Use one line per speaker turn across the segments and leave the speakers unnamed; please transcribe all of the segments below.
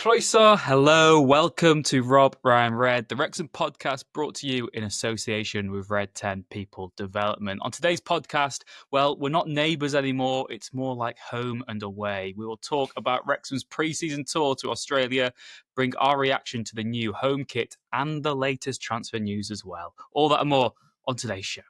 Croeso, hello, welcome to Rob, Ryan, Red, the Wrexham podcast brought to you in association with Red 10 People Development. On today's podcast, well, we're not neighbours anymore, it's more like home and away. We will talk about Wrexham's pre-season tour to Australia, bring our reaction to the new home kit and the latest transfer news as well. All that and more on today's show.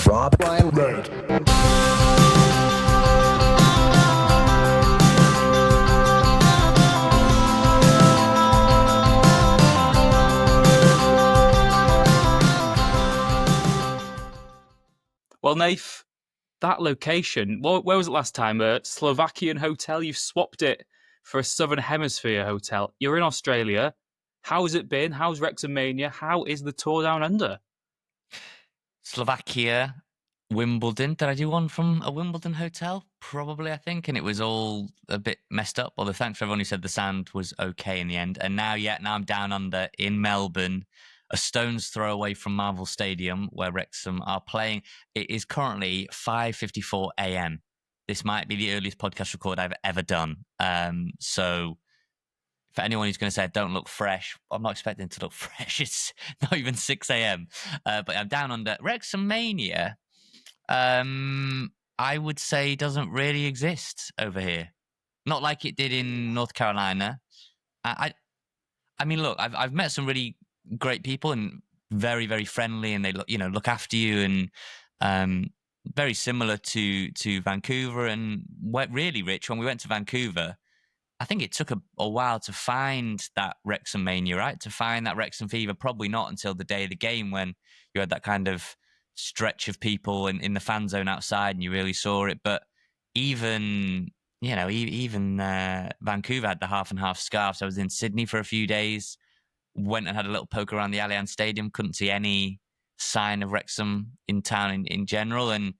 Rob, Ryan, Red.
Well, Nath, that location, where was it last time? A Slovakian hotel? You've swapped it for a Southern Hemisphere hotel. You're in Australia. How's it been? How's Wrexham Mania? How is the tour down under?
Slovakia, Wimbledon. Did I do one from a Wimbledon hotel? Probably, I think. And it was all a bit messed up. Although thanks for everyone who said the sound was okay in the end. And now I'm down under in Melbourne, a stone's throw away from Marvel Stadium where Wrexham are playing. It is currently 5:54 a.m. This might be the earliest podcast record I've ever done. So for anyone who's going to say I don't look fresh, I'm not expecting to look fresh. It's not even 6 a.m. But I'm down under. Wrexham Mania, I would say doesn't really exist over here. Not like it did in North Carolina. I mean, look, I've met some really great people and very, very friendly, and they look after you, and very similar to Vancouver. And really, Rich, when we went to Vancouver, I think it took a while to find that Wrexham Mania, right? To find that Wrexham fever, probably not until the day of the game when you had that kind of stretch of people in the fan zone outside and you really saw it. But even Vancouver had the half and half scarves. I was in Sydney for a few days, went and had a little poke around the Allianz Stadium, couldn't see any sign of Wrexham in town in general. And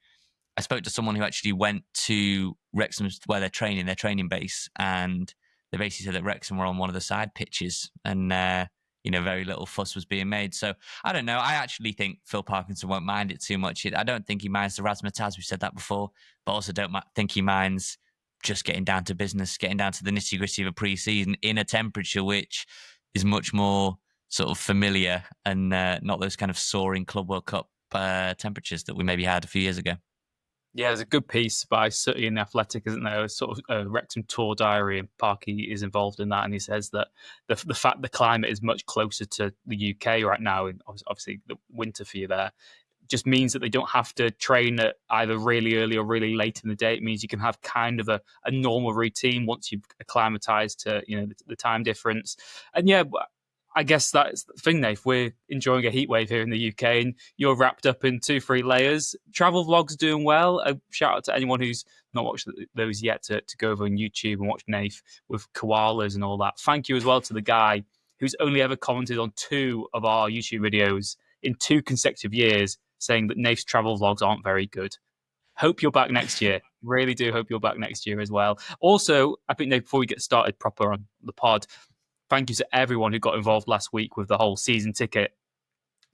I spoke to someone who actually went to Wrexham's where they're training, their training base, and they basically said that Wrexham were on one of the side pitches, and very little fuss was being made. So I don't know. I actually think Phil Parkinson won't mind it too much. I don't think he minds the razzmatazz. We've said that before, but also don't think he minds just getting down to business, getting down to the nitty gritty of a pre-season in a temperature which is much more sort of familiar and not those kind of soaring Club World Cup temperatures that we maybe had a few years ago.
Yeah, there's a good piece by Sutty in The Athletic, isn't there? A sort of a Wrexham tour diary, and Parky is involved in that, and he says that the fact the climate is much closer to the UK right now, and obviously the winter for you there, just means that they don't have to train at either really early or really late in the day. It means you can have kind of a normal routine once you've acclimatized to the time difference. And yeah, I guess that's the thing, Nate. We're enjoying a heat wave here in the UK, and you're wrapped up in 2-3 layers. Travel vlogs doing well. A shout out to anyone who's not watched those yet to go over on YouTube and watch Nath with koalas and all that. Thank you as well to the guy who's only ever commented on 2 of our YouTube videos in 2 consecutive years, saying that Nath's travel vlogs aren't very good. Hope you're back next year. Really do hope you're back next year as well. Also, I think, Nate, before we get started proper on the pod, thank you to everyone who got involved last week with the whole season ticket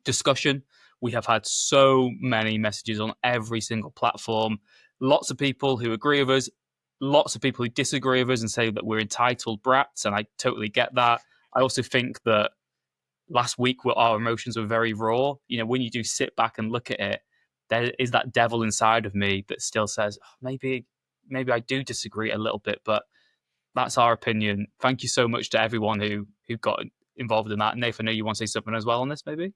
discussion. We have had so many messages on every single platform. Lots of people who agree with us, lots of people who disagree with us and say that we're entitled brats, and I totally get that. I also think that last week our emotions were very raw. When you do sit back and look at it, there is that devil inside of me that still says, maybe I do disagree a little bit, but that's our opinion. Thank you so much to everyone who got involved in that. Nathan, I know you want to say something as well on this, maybe?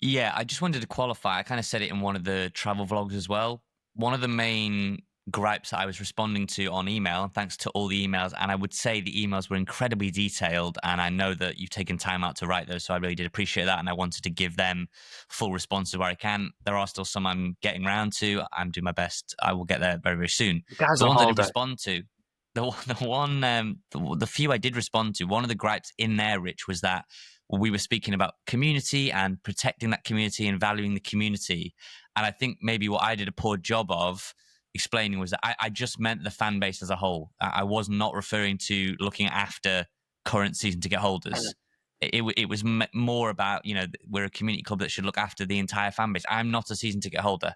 Yeah, I just wanted to qualify. I kind of said it in one of the travel vlogs as well. One of the main gripes that I was responding to on email, and thanks to all the emails, and I would say the emails were incredibly detailed, and I know that you've taken time out to write those, so I really did appreciate that, and I wanted to give them full responses where I can. There are still some I'm getting around to. I'm doing my best. I will get there very, very soon.
The
ones I did respond to, the few I did respond to, one of the gripes in there, Rich, was that we were speaking about community and protecting that community and valuing the community. And I think maybe what I did a poor job of explaining was that I just meant the fan base as a whole. I was not referring to looking after current season ticket holders. it was more about, we're a community club that should look after the entire fan base. I'm not a season ticket holder.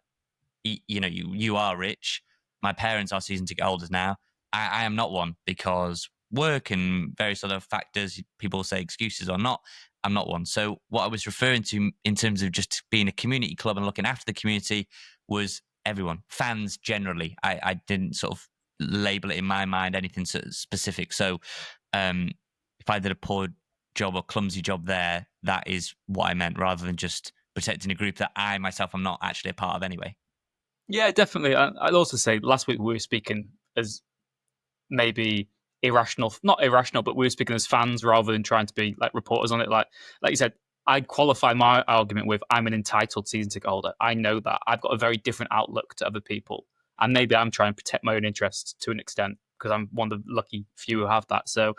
You are Rich. My parents are season ticket holders now. I am not one because work and various other factors. People say excuses or not. I'm not one. So what I was referring to in terms of just being a community club and looking after the community was everyone, fans generally. I didn't sort of label it in my mind anything specific. So if I did a poor job or clumsy job there, that is what I meant, rather than just protecting a group that I myself am not actually a part of anyway.
Yeah, definitely. I'd also say last week we were speaking as maybe irrational, not irrational, but we were speaking as fans rather than trying to be like reporters on it. Like you said, I'd qualify my argument with I'm an entitled season ticket holder. I know that I've got a very different outlook to other people, and maybe I'm trying to protect my own interests to an extent because I'm one of the lucky few who have that. So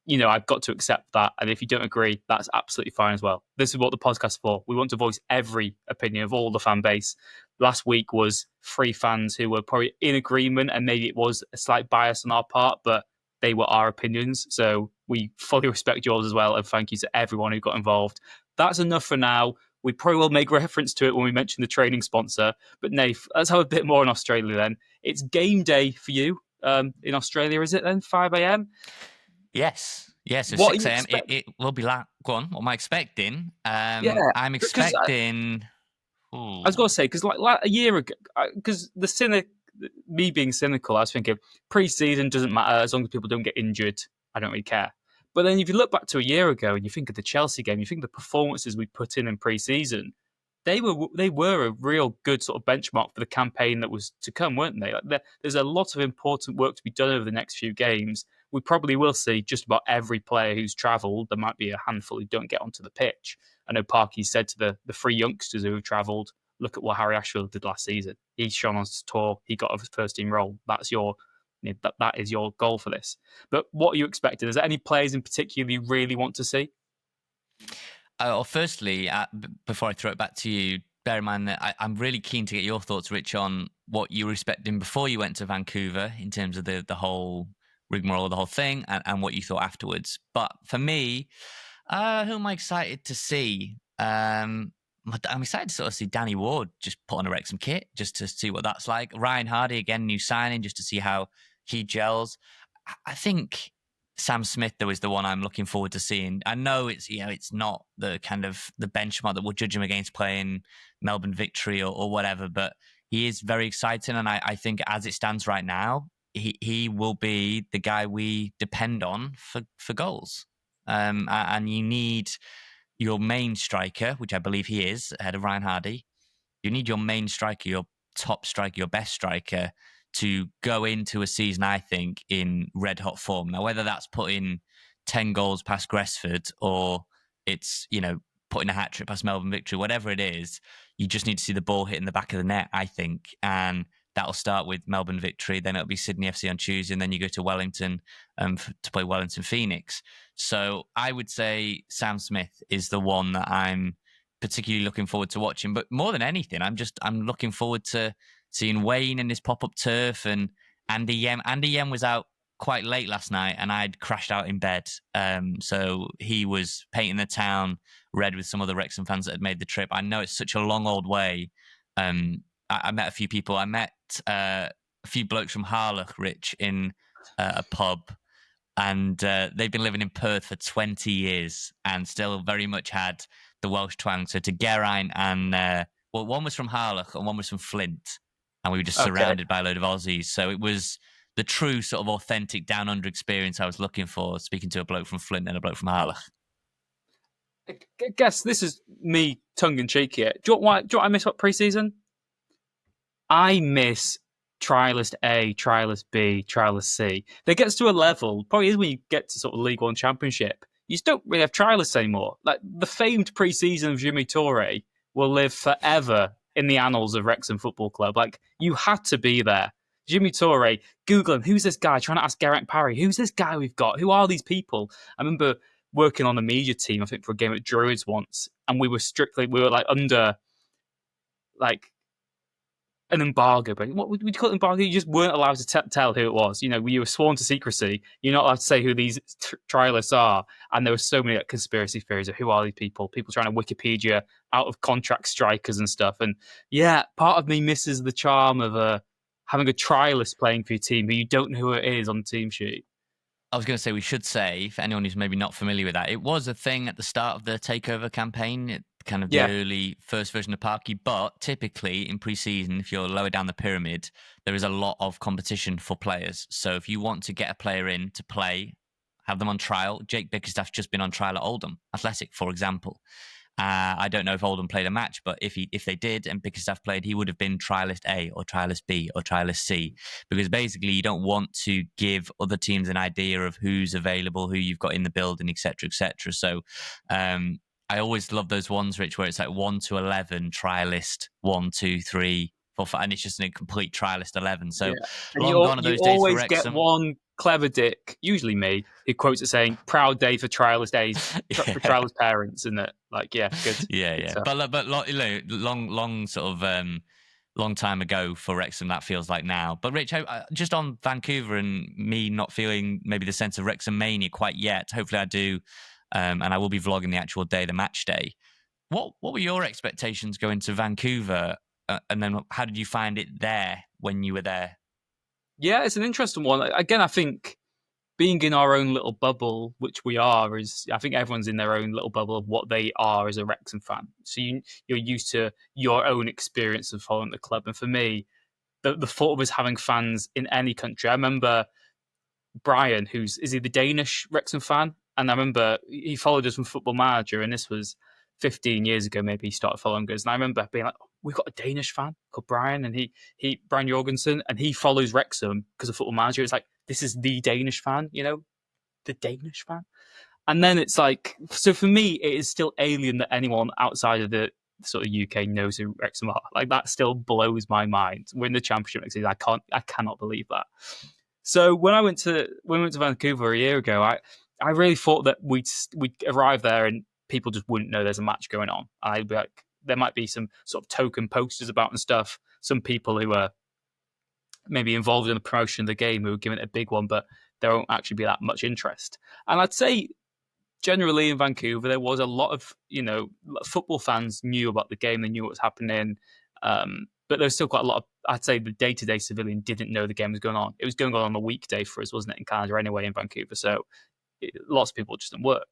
I've got to accept that. And if you don't agree, that's absolutely fine as well. This is what the podcast is for. We want to voice every opinion of all the fan base. Last week was 3 fans who were probably in agreement, and maybe it was a slight bias on our part, but they were our opinions. So we fully respect yours as well. And thank you to everyone who got involved. That's enough for now. We probably will make reference to it when we mention the training sponsor. But Nath, let's have a bit more on Australia then. It's game day for you in Australia, is it then? 5 a.m.?
Yes. So
What are
6
you
a.m.
expecting?
It will be like, go on, what am I expecting?
Yeah,
I'm
because
expecting.
I was going
Ooh.
to say because like a year ago, because me being cynical, I was thinking pre-season doesn't matter as long as people don't get injured. I don't really care. But then if you look back to a year ago and you think of the Chelsea game, you think of the performances we put in pre-season, they were a real good sort of benchmark for the campaign that was to come, weren't they? Like there's a lot of important work to be done over the next few games. We probably will see just about every player who's travelled. There might be a handful who don't get onto the pitch. I know Parky said to the 3 youngsters who have travelled, look at what Harry Ashfield did last season. He's shown on tour. He got a first team role. That's that is your goal for this. But what are you expecting? Is there any players in particular you really want to see?
Well, firstly, before I throw it back to you, bear in mind that I'm really keen to get your thoughts, Rich, on what you were expecting before you went to Vancouver in terms of the whole rigmarole, the whole thing, and what you thought afterwards. But for me, who am I excited to see? I'm excited to sort of see Danny Ward just put on a Wrexham kit, just to see what that's like. Ryan Hardy, again, new signing, just to see how he gels. I think Sam Smith, though, is the one I'm looking forward to seeing. I know it's not the kind of the benchmark that we'll judge him against playing Melbourne Victory or whatever, but he is very exciting. And I think as it stands right now, he will be the guy we depend on for goals. And you need your main striker, which I believe he is, ahead of Ryan Hardy. You need your main striker, your top striker, your best striker to go into a season, I think, in red hot form. Now, whether that's putting 10 goals past Gresford or it's, putting a hat trick past Melbourne Victory, whatever it is, you just need to see the ball hit in the back of the net, I think. And that'll start with Melbourne Victory, then it'll be Sydney FC on Tuesday, and then you go to Wellington to play Wellington Phoenix. So I would say Sam Smith is the one that I'm particularly looking forward to watching. But more than anything, I'm looking forward to seeing Wayne in his pop-up turf and Andy Yem. Andy Yem was out quite late last night and I'd crashed out in bed. So he was painting the town red with some of the Wrexham fans that had made the trip. I know it's such a long old way. I met a few people. I met a few blokes from Harlech, Rich, in a pub. And they've been living in Perth for 20 years and still very much had the Welsh twang. So to Geraint and, one was from Harlech and one was from Flint. And we were just
Okay.
surrounded by a load of Aussies. So it was the true sort of authentic down under experience I was looking for, speaking to a bloke from Flint and a bloke from Harlech.
I guess this is me tongue in cheek here. Do you want I miss what pre-season? I miss trialist A, trialist B, trialist C. There gets to a level, probably is when you get to sort of League One Championship, you just don't really have trialists anymore. Like the famed pre-season of Jimmy Torre will live forever in the annals of Wrexham Football Club. Like you had to be there. Jimmy Torre, Google him. Who's this guy? Trying to ask Geraint Parry. Who's this guy we've got? Who are these people? I remember working on the media team, I think, for a game at Druids once, and we were like under like an embargo, but what would we call it, embargo? You just weren't allowed to tell who it was. You know, you were sworn to secrecy. You're not allowed to say who these trialists are. And there were so many conspiracy theories of who are these people trying to Wikipedia out of contract strikers and stuff. And yeah, part of me misses the charm of having a trialist playing for your team, but you don't know who it is on the team sheet.
I was going to say, we should say, for anyone who's maybe not familiar with that, it was a thing at the start of the takeover campaign, kind of the
Yeah.
early first version of Parky. But typically in pre-season, if you're lower down the pyramid, there is a lot of competition for players. So if you want to get a player in to play, have them on trial. Jake Bickerstaff's just been on trial at Oldham Athletic, for example. I don't know if Oldham played a match, but if they did and Bickerstaff played, he would have been trialist A or trialist B or trialist C, because basically you don't want to give other teams an idea of who's available, who you've got in the building, etc., etc. So I always love those ones, Rich, where it's like 1 to 11 trialist, 1, 2, 3, 4, 5, and it's just a complete trialist 11. So
Yeah. And
long gone are
you
those days for
always get
Wrexham.
one clever dick, usually me, who quotes it saying "proud day for trialist days for trialist parents," isn't it? Like, yeah, good.
Yeah,
good
yeah.
stuff.
But long sort of long time ago for Wrexham, that feels like now. But Rich, just on Vancouver and me not feeling maybe the sense of Wrexham Mania quite yet. Hopefully I do, and I will be vlogging the actual day, the match day. What were your expectations going to Vancouver, and then how did you find it there when you were there?
Yeah, it's an interesting one. Again, I think being in our own little bubble, which we are, is I think everyone's in their own little bubble of what they are as a Wrexham fan. So you're used to your own experience of following the club. And for me, the thought of us having fans in any country. I remember Brian, is he the Danish Wrexham fan? And I remember he followed us from Football Manager, and this was 15 years ago. Maybe he started following us, and I remember being like, oh, "We've got a Danish fan called Brian, and he Brian Jorgensen, and he follows Wrexham because of Football Manager." It's like this is the Danish fan, the Danish fan. And then it's like, so for me, it is still alien that anyone outside of the sort of UK knows who Wrexham are. Like that still blows my mind. We're in the Championship next season. I cannot believe that. So when we went to Vancouver a year ago, I really thought that we'd arrive there and people just wouldn't know there's a match going on. I'd be like, there might be some sort of token posters about and stuff. Some people who are maybe involved in the promotion of the game who are giving it a big one, but there won't actually be that much interest. And I'd say generally in Vancouver, there was a lot of, football fans knew about the game. They knew what was happening. But there was still quite a lot of, I'd say the day-to-day civilian didn't know the game was going on. It was going on a weekday for us, wasn't it, in Canada anyway, in Vancouver. So lots of people just didn't work.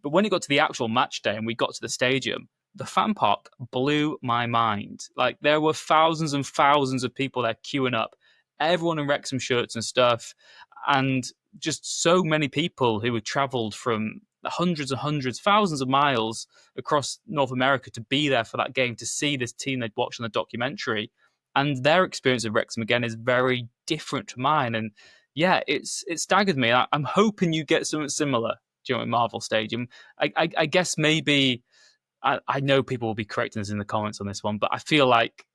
But when it got to the actual match day and we got to the stadium, the fan park blew my mind. Like there were thousands and thousands of people there queuing up, everyone in Wrexham shirts and stuff. And just so many people who had travelled from hundreds and hundreds, thousands of miles across North America to be there for that game, to see this team they'd watched on the documentary. And their experience of Wrexham, again, is very different to mine. And yeah, it staggered me. I'm hoping you get something similar during Marvel Stadium. I guess maybe, I know people will be correcting us in the comments on this one, but I feel like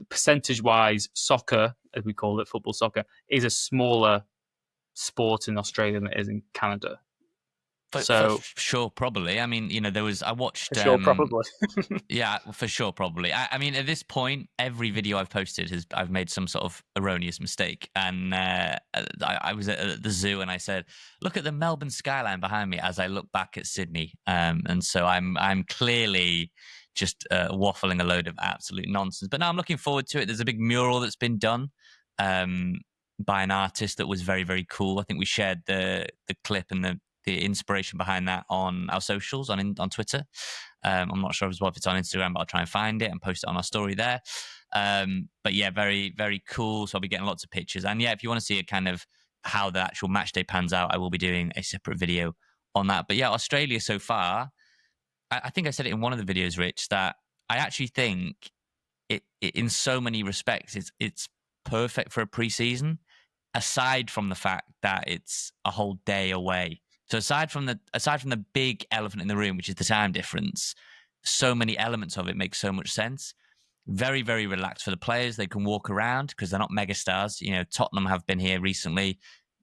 percentage-wise, soccer, as we call it, football soccer, is a smaller sport in Australia than it is in Canada.
For sure, probably. I mean, I watched.
For sure, probably.
Yeah, for sure, probably. I mean, at this point, every video I've posted I've made some sort of erroneous mistake. And I was at the zoo and I said, "Look at the Melbourne skyline behind me," as I look back at Sydney. And so I'm clearly just waffling a load of absolute nonsense. But now I'm looking forward to it. There's a big mural that's been done by an artist that was very, very cool. I think we shared the clip and the inspiration behind that on our socials on Twitter. I'm not sure as well if it's on Instagram, but I'll try and find it and post it on our story there. But yeah, very, very cool. So I'll be getting lots of pictures. And yeah, if you want to see it kind of how the actual match day pans out, I will be doing a separate video on that. But yeah, Australia so far, I think I said it in one of the videos, Rich, that I actually think it in so many respects, it's perfect for a pre-season, aside from the fact that it's a whole day away. So aside from the big elephant in the room, which is the time difference, so many elements of it make so much sense. Very, very relaxed for the players. They can walk around because they're not megastars. Tottenham have been here recently.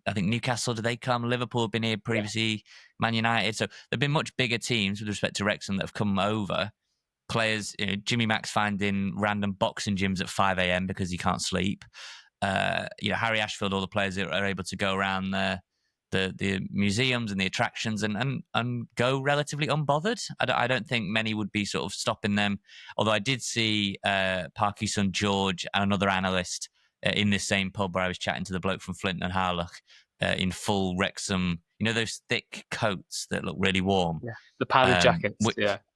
I think Newcastle, did they come? Liverpool have been here previously. Yeah. Man United. So there've been much bigger teams with respect to Wrexham that have come over. players, Jimmy Mack's finding random boxing gyms at 5 a.m. because he can't sleep. Harry Ashfield, all the players are able to go around the museums and the attractions and go relatively unbothered. I don't think many would be sort of stopping them. Although I did see Parky's son George and another analyst in this same pub where I was chatting to the bloke from Flint and Harloch in full Wrexham, those thick coats that look really warm.
Yeah, the padded jackets.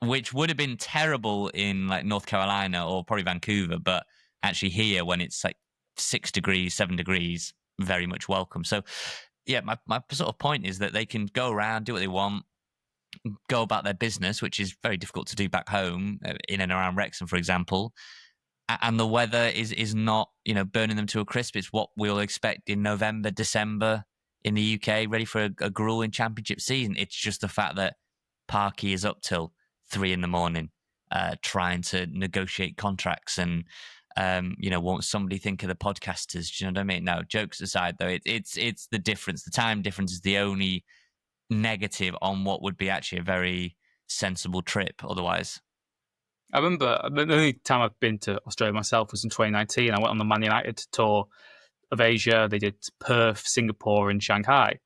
Which would have been terrible in like North Carolina or probably Vancouver, but actually here when it's like 6 degrees, 7 degrees, very much welcome. So yeah, my sort of point is that they can go around, do what they want, go about their business, which is very difficult to do back home in and around Wrexham, for example. And the weather is not, burning them to a crisp. It's what we'll expect in November, December in the UK, ready for a grueling championship season. It's just the fact that Parky is up till 3 a.m, trying to negotiate contracts and, won't somebody think of the podcasters? Do you know what I mean? No, jokes aside, though, it's the difference. The time difference is the only negative on what would be actually a very sensible trip otherwise.
I remember the only time I've been to Australia myself was in 2019. I went on the Man United tour of Asia. They did Perth, Singapore, and Shanghai.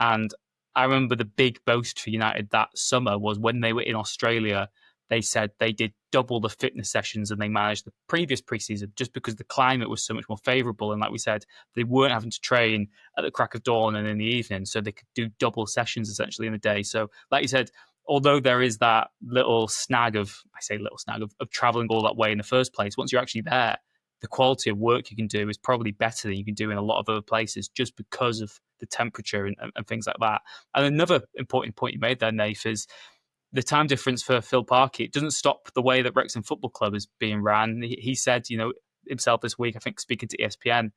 And I remember the big boast for United that summer was when they were in Australia, they said they did double the fitness sessions than they managed the previous preseason just because the climate was so much more favourable. And like we said, they weren't having to train at the crack of dawn and in the evening, so they could do double sessions essentially in the day. So like you said, although there is that little snag of traveling all that way in the first place, once you're actually there, the quality of work you can do is probably better than you can do in a lot of other places just because of the temperature and things like that. And another important point you made there, Nath, is the time difference for Phil Parkey. It doesn't stop the way that Wrexham Football Club is being ran. He said, himself this week, I think speaking to ESPN,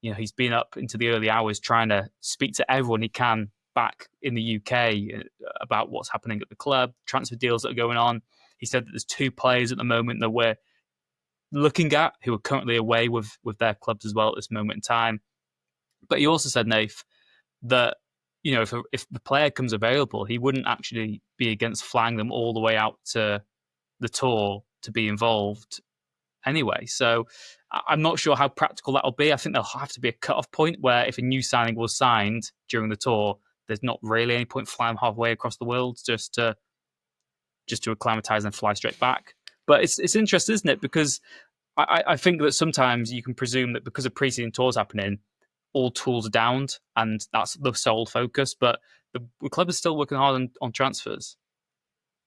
he's been up into the early hours trying to speak to everyone he can back in the UK about what's happening at the club, transfer deals that are going on. He said that there's 2 players at the moment that we're looking at who are currently away with their clubs as well at this moment in time. But he also said, Nath, that if the player comes available, he wouldn't actually be against flying them all the way out to the tour to be involved anyway. So I'm not sure how practical that'll be. I think there'll have to be a cut-off point where if a new signing was signed during the tour, there's not really any point flying halfway across the world just to acclimatise and fly straight back. But it's interesting, isn't it? Because I think that sometimes you can presume that because of pre-season tours happening, all tools are downed and that's the sole focus. But the club is still working hard on transfers.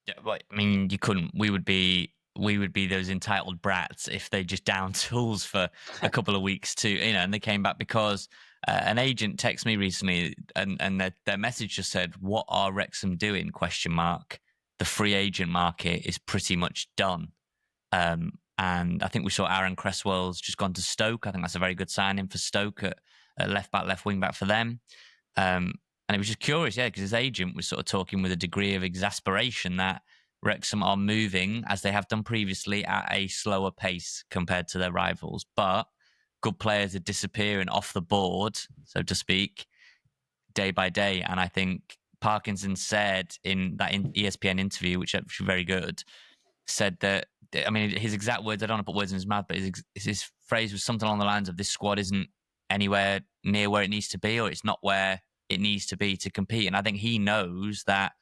Yeah, but I mean, you couldn't. We would be those entitled brats if they just downed tools for a couple of weeks too, and they came back because an agent texted me recently and their message just said, "What are Wrexham doing?" ? The free agent market is pretty much done. And I think we saw Aaron Cresswell's just gone to Stoke. I think that's a very good signing for Stoke at left back, left wing back for them. And it was just curious, because his agent was sort of talking with a degree of exasperation that Wrexham are moving, as they have done previously, at a slower pace compared to their rivals. But good players are disappearing off the board, so to speak, day by day. And I think Parkinson said in that ESPN interview, which was very good, said that, I mean, his exact words, I don't want to put words in his mouth, but his phrase was something along the lines of, this squad isn't anywhere near where it needs to be, or it's not where it needs to be to compete. And I think he knows that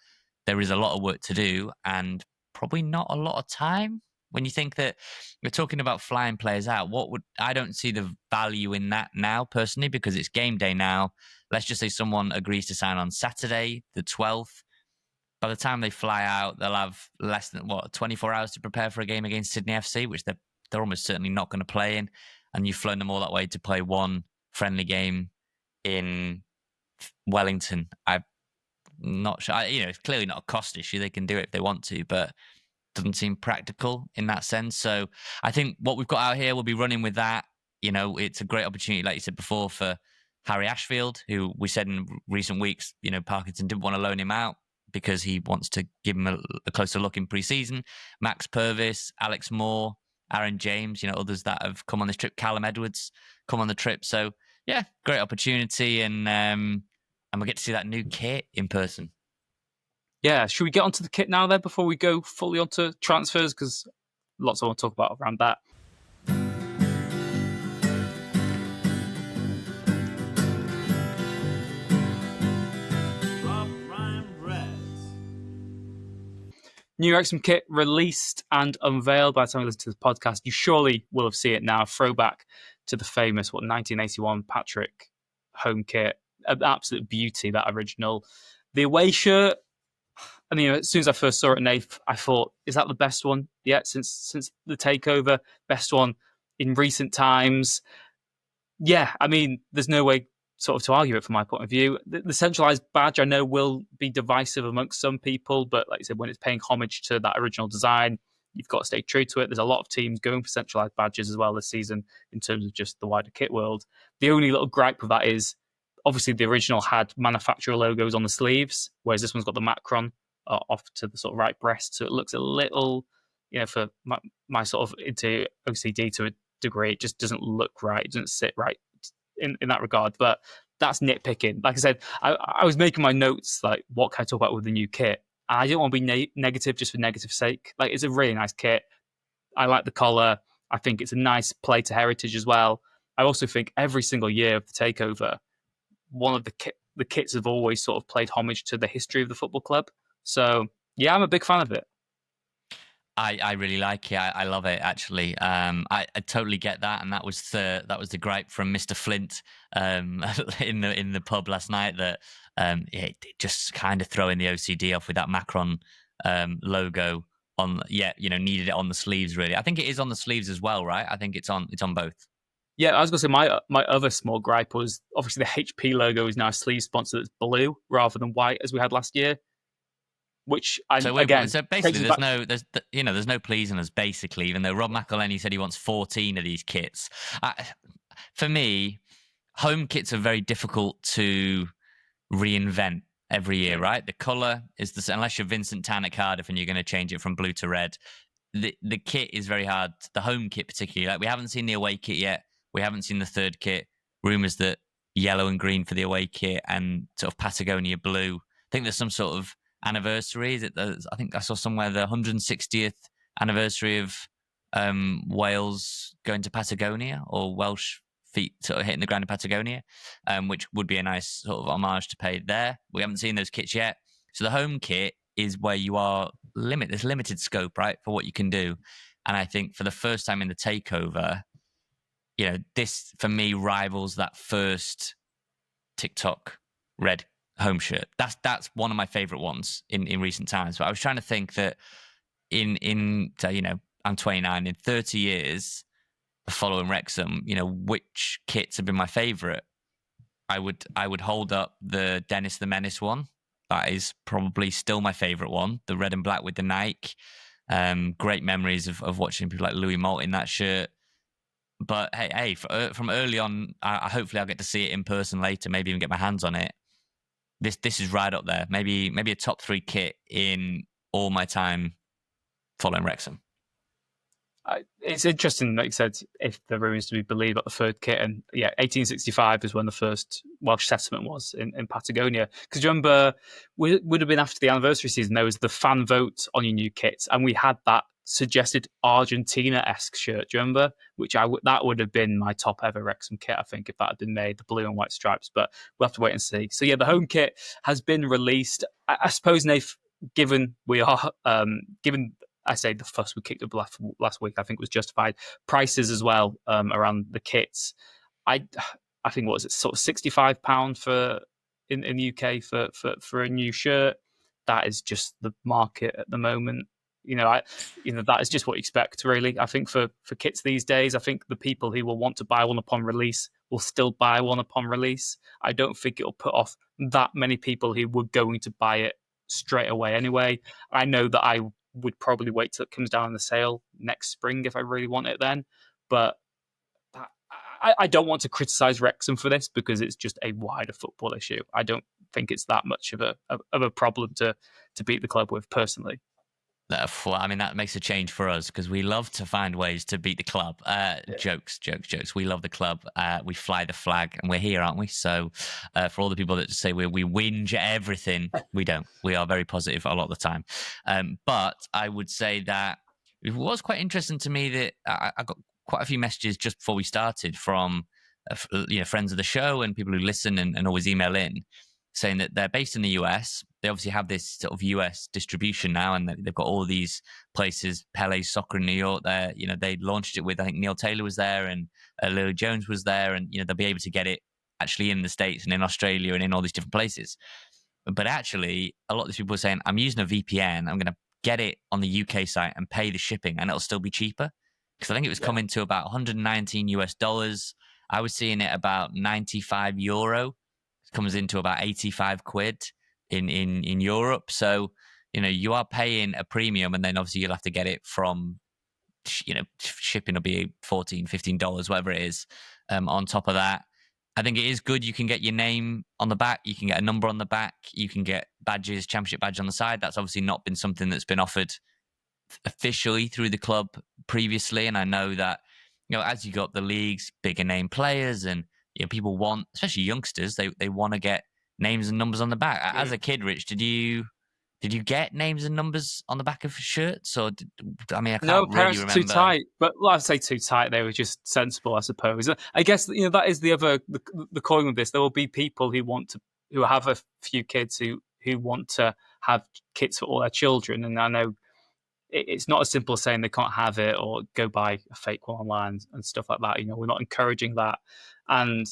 there is a lot of work to do and probably not a lot of time. When you think that we're talking about flying players out, I don't see the value in that now personally, because it's game day now. Let's just say someone agrees to sign on Saturday, the 12th. By the time they fly out, they'll have less than 24 hours to prepare for a game against Sydney FC, which they're almost certainly not going to play in. And you've flown them all that way to play one friendly game in Wellington. I'm not sure. It's clearly not a cost issue. They can do it if they want to, but it doesn't seem practical in that sense. So I think what we've got out here, we'll be running with that. It's a great opportunity, like you said before, for Harry Ashfield, who we said in recent weeks, Parkinson didn't want to loan him out because he wants to give him a closer look in pre-season. Max Purvis, Alex Moore, Aaron James, others that have come on this trip. Callum Edwards come on the trip. So yeah, great opportunity, and we'll get to see that new kit in person.
Yeah, should we get onto the kit now then before we go fully onto transfers? Because lots I want to talk about around that. New Wrexham kit released and unveiled by the time you listen to the podcast. You surely will have seen it now. Throwback to the famous 1981 Patrick home kit. An absolute beauty, that original. The away shirt, I mean, as soon as I first saw it in Nath, I thought, is that the best one yet since the takeover? Best one in recent times? Yeah, I mean, there's no way sort of to argue it from my point of view. The centralized badge I know will be divisive amongst some people, but like I said, when it's paying homage to that original design, you've got to stay true to it. There's a lot of teams going for centralized badges as well this season in terms of just the wider kit world. The only little gripe with that is obviously the original had manufacturer logos on the sleeves, whereas this one's got the Macron off to the sort of right breast, so it looks a little, for my sort of into OCD to a degree, it just doesn't look right. It doesn't sit right in that regard. But that's nitpicking. Like I said, I was making my notes like, what can I talk about with the new kit? And I didn't want to be negative just for negative sake. Like, it's a really nice kit. I like the collar. I think it's a nice play to heritage as well. I also think every single year of the takeover, one of the kits have always sort of played homage to the history of the football club. So yeah, I'm a big fan of it.
I really like it. I love it actually. I totally get that, and that was the gripe from Mr. Flint in the pub last night, that it just kind of throwing the OCD off with that Macron logo on. Yeah, needed it on the sleeves. Really, I think it is on the sleeves as well, right? I think it's on both.
Yeah, I was going to say my other small gripe was obviously the HP logo is now a sleeve sponsor that's blue rather than white as we had last year. Which
So basically, there's no pleasing us. Basically, even though Rob McElhenney said he wants 14 of these kits, for me, home kits are very difficult to reinvent every year. Right, the color is unless you're Vincent Tan at Cardiff and you're going to change it from blue to red. The kit is very hard. The home kit, particularly, like we haven't seen the away kit yet. We haven't seen the third kit. Rumors that yellow and green for the away kit and sort of Patagonia blue. I think there's some sort of anniversary. I think I saw somewhere the 160th anniversary of Wales going to Patagonia, or Welsh feet sort of hitting the ground in Patagonia, which would be a nice sort of homage to pay there. We haven't seen those kits yet. So the home kit is where you are there's limited scope, right, for what you can do. And I think for the first time in the takeover, this for me rivals that first TikTok red home shirt. That's one of my favorite ones in recent times. But I was trying to think that I'm 29. In 30 years of following Wrexham, which kits have been my favorite? I would hold up the Dennis the Menace one. That is probably still my favorite one. The red and black with the Nike. Great memories of watching people like Louis Malt in that shirt. But hey, from early on, hopefully I'll get to see it in person later. Maybe even get my hands on it. This is right up there. Maybe a top 3 kit in all my time following Wrexham.
It's interesting, like you said, if the rumours to be believed about the third kit. And yeah, 1865 is when the first Welsh settlement was in Patagonia. Because you remember, would have been after the anniversary season, there was the fan vote on your new kits, and we had that suggested Argentina-esque shirt. Do you remember? That would have been my top ever Wrexham kit, I think, if that had been made, the blue and white stripes. But we'll have to wait and see. So yeah, the home kit has been released. I suppose, Nath, given I say the fuss we kicked up last week, I think was justified. Prices as well around the kits. I think what was it, sort of £65 for in the UK for a new shirt. That is just the market at the moment. That is just what you expect, really. I think for kits these days, I think the people who will want to buy one upon release will still buy one upon release. I don't think it'll put off that many people who were going to buy it straight away anyway. I know that I would probably wait till it comes down on the sale next spring if I really want it then. But I don't want to criticise Wrexham for this because it's just a wider football issue. I don't think it's that much of a problem to beat the club with personally.
Well, I mean, that makes a change for us because we love to find ways to beat the club. Jokes, jokes, jokes. We love the club. We fly the flag, and we're here, aren't we? So, for all the people that say we whinge at everything, we don't. We are very positive a lot of the time. But I would say that it was quite interesting to me that I got quite a few messages just before we started from friends of the show and people who listen and always email in, saying that they're based in the US. They obviously have this sort of US distribution now, and they've got all these places. Pele's Soccer in New York. There, they launched it with, I think Neil Taylor was there and Lily Jones was there, and they'll be able to get it actually in the States and in Australia and in all these different places. But actually, a lot of these people are saying, I'm using a VPN. I'm going to get it on the UK site and pay the shipping, and it'll still be cheaper. Because I think it was coming to about 119 US dollars. I was seeing it about 95 euro. It comes into about 85 quid in Europe. So, you are paying a premium, and then obviously you'll have to get it from, shipping will be $14, $15, whatever it is. On top of that, I think it is good. You can get your name on the back. You can get a number on the back. You can get badges, championship badge on the side. That's obviously not been something that's been offered officially through the club previously. And I know that, as you got the leagues, bigger name players, and people want, especially youngsters, they want to get names and numbers on the back. As a kid, Rich, did you get names and numbers on the back of shirts, or I
No,
can't really
parents are too
remember.
tight. But I'd say too tight. They were just sensible, I suppose. I guess that is the other the coin of this. There will be people who have a few kids who want to have kits for all their children, and I know it's not as simple as saying they can't have it or go buy a fake one online and stuff like that. We're not encouraging that. And